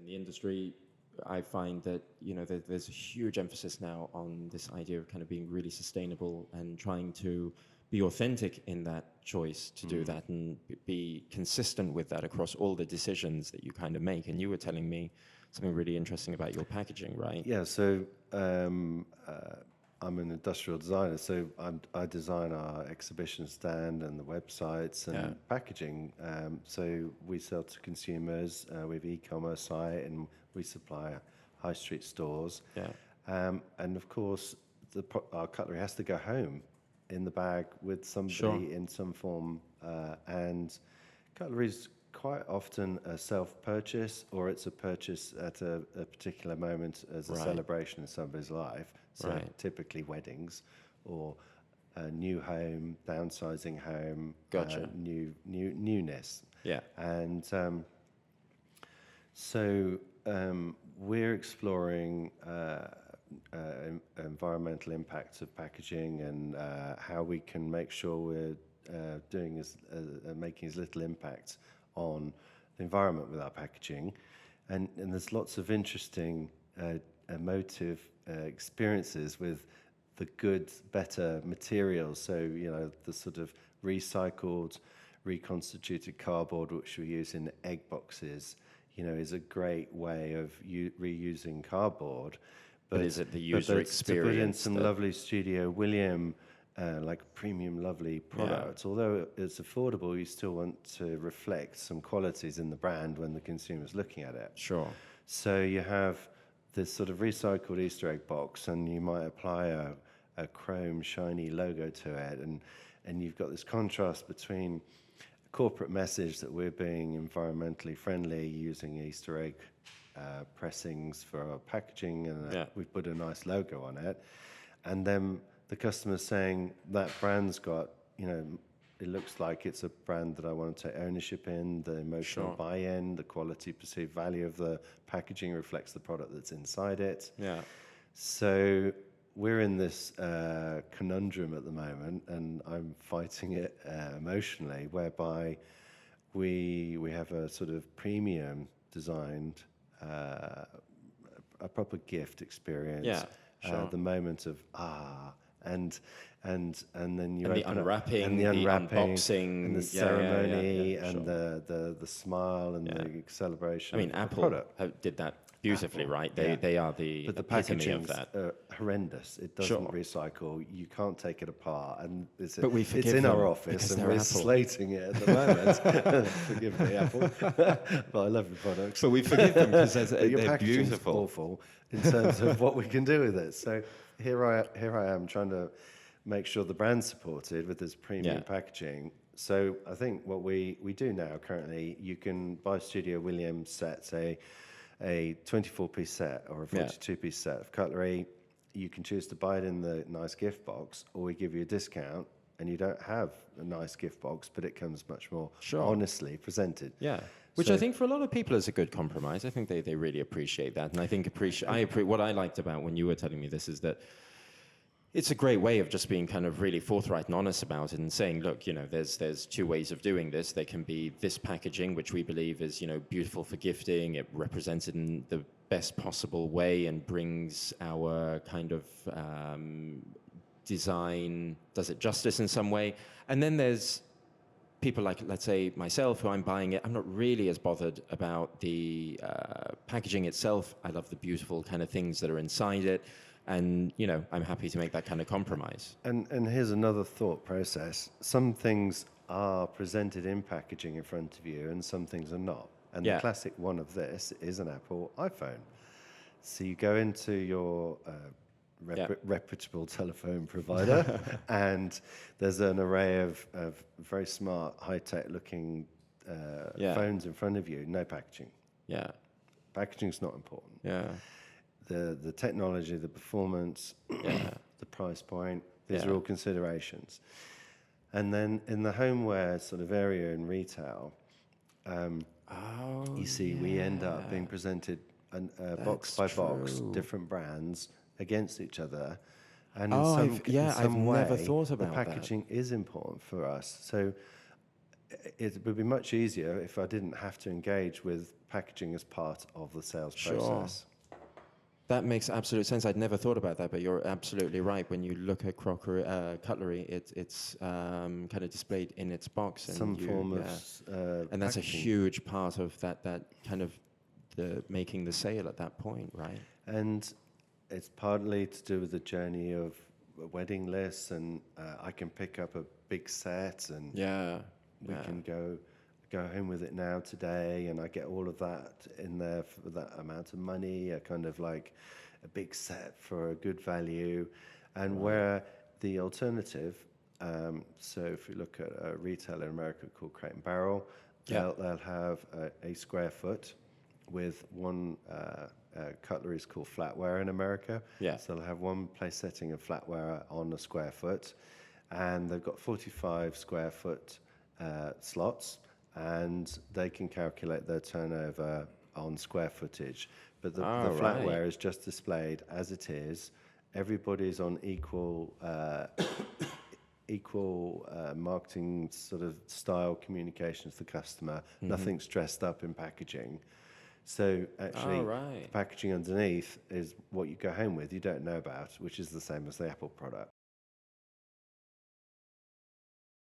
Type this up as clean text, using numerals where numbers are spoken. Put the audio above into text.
in the industry, I find that there's a huge emphasis now on this idea of kind of being really sustainable and trying to be authentic in that choice to do that and be consistent with that across all the decisions that you kind of make. And you were telling me something really interesting about your packaging, right? Yeah, so I'm an industrial designer, so I design our exhibition stand and the websites and packaging. So we sell to consumers. We have e-commerce site and we supply high street stores. Yeah. And of course, our cutlery has to go home in the bag with somebody in some form. And cutlery is quite often a self-purchase, or it's a purchase at a particular moment as a celebration in somebody's life. So typically weddings, or a new home, downsizing home, newness. Yeah. And so we're exploring environmental impacts of packaging and how we can make sure we're making as little impact on the environment with our packaging. And there's lots of interesting emotive experiences with the good, better materials. So, the sort of recycled, reconstituted cardboard, which we use in egg boxes, is a great way of reusing cardboard. But is it the user experience? To put in some lovely Studio William, like premium lovely product. Although it's affordable, you still want to reflect some qualities in the brand when the consumer's looking at it. Sure. So you have this sort of recycled Easter egg box, and you might apply a chrome shiny logo to it, and you've got this contrast between a corporate message that we're being environmentally friendly using Easter egg pressings for our packaging, and we've put a nice logo on it, and then the customer's saying that brand's got, it looks like it's a brand that I want to take ownership in, the emotional buy-in, the quality perceived value of the packaging reflects the product that's inside it. Yeah. So we're in this conundrum at the moment, and I'm fighting it emotionally, whereby we have a sort of premium designed, a proper gift experience. Yeah, sure. The moment of and then you and the unwrapping, the unboxing, and the ceremony, sure. and the smile and the celebration. I mean, Apple did that beautifully, right? They are the epitome of that. Horrendous. It doesn't recycle. You can't take it apart, and it's in our office, and we're slating it at the moment. Forgive me, Apple, but I love your products. But we forgive them because they're beautiful. Awful in terms of what we can do with it. So here I am trying to make sure the brand's supported with this premium packaging. So I think what we do now currently, you can buy Studio William sets, a 24-piece set or a 42-piece set of cutlery. You can choose to buy it in the nice gift box, or we give you a discount and you don't have a nice gift box, but it comes much more honestly presented. Yeah. Which I think for a lot of people is a good compromise. I think they really appreciate that. And I think what I liked about when you were telling me this is that it's a great way of just being kind of really forthright and honest about it and saying, look, there's two ways of doing this. There can be this packaging, which we believe is, beautiful for gifting. It represents it in the best possible way and brings our kind of design, does it justice in some way. And then there's people like, let's say, myself, who I'm buying it. I'm not really as bothered about the packaging itself. I love the beautiful kind of things that are inside it. And, I'm happy to make that kind of compromise. And here's another thought process. Some things are presented in packaging in front of you, and some things are not. And the classic one of this is an Apple iPhone. So you go into your reputable telephone provider, and there's an array of very smart, high-tech looking phones in front of you, no packaging. Yeah. Packaging's not important. Yeah. The technology, the performance, the price point, these are all considerations. And then in the homeware sort of area in retail, you see we end up being presented box by box, different brands against each other. And in some I've way, never thought about the packaging is important for us. So it would be much easier if I didn't have to engage with packaging as part of the sales process. That makes absolute sense. I'd never thought about that, but you're absolutely right. When you look at crockery, cutlery, it's kind of displayed in its box. And Some form of and that's a packaging. huge part of that kind of the making the sale at that point, right? And it's partly to do with the journey of wedding lists, and I can pick up a big set, and we can go home with it now today, and I get all of that in there for that amount of money, a kind of like a big set for a good value. And where the alternative, so if we look at a retailer in America called Crate and Barrel, they'll have a square foot with one cutlery is called flatware in America. So they'll have one place setting of flatware on a square foot, and they've got 45 square foot slots, and they can calculate their turnover on square footage. But the flatware is just displayed as it is. Everybody's on equal marketing sort of style communication to the customer. Nothing's dressed up in packaging. So actually, the packaging underneath is what you go home with. You don't know about, which is the same as the Apple product.